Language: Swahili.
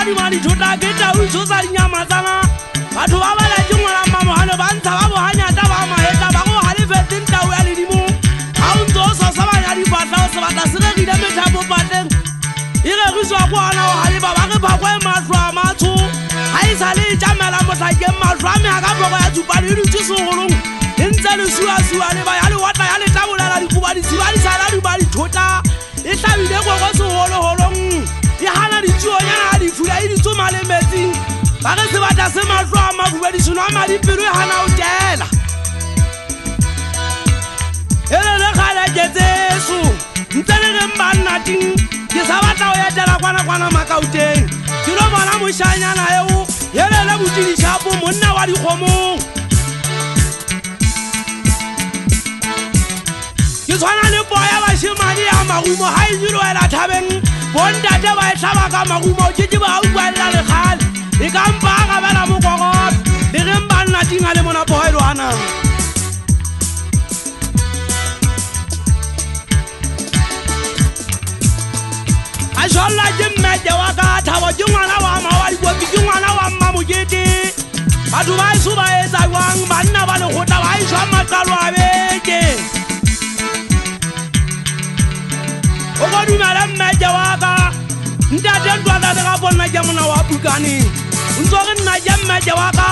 di mali thota ke ta u so sa nyama tsana batho ba bala ke ngwana mama hane ba ntsha ba bo hanya ta ba ma heta ba go hale fetin ta u ya le dimo ha o ntso so sa ba ya di batla o se batla se re di me tha bo patleng ire re so go ana o hale ba ba re ba kwa matlo a matho ha isa le jamela motla ke matlo a me ga bogo ya tsupa le di tso golong ntse le suwa le ba ya le watla ya le tabolela di kuba di siba di sala di ba di thota e hlabile go go se holong e hana di tsuo nyana di fula e di tsoma le metsi ba re se batla se matlo a mabuba di sona ma di pelo e hana o tela ele khala jetseso ntele re mbanna ting ke sa batla o ya tela kwana makauteng ke lo bona moshanyana eo ele le botidi shapo monna wa dikgomo ke tshwana le boya ba shemane ya magumo ha e dilo ela thabeng bondate ba e hlaba ka magumo ke ba u balla le khale e ka mpa ga bala mokogot le re mbanna tinga le mona bohelo ana a jolla ke mmete wa ka thabo ke ngwana wa mawali bo ke ngwana wa mmamojete batho ba isu ba etsa jwang banna ba le gotla ba iswa maqalo a beke o go dumela mmete wa ka ntate ntwa da ga bona ke mona wa bukane ntso re nna ke mmete wa ka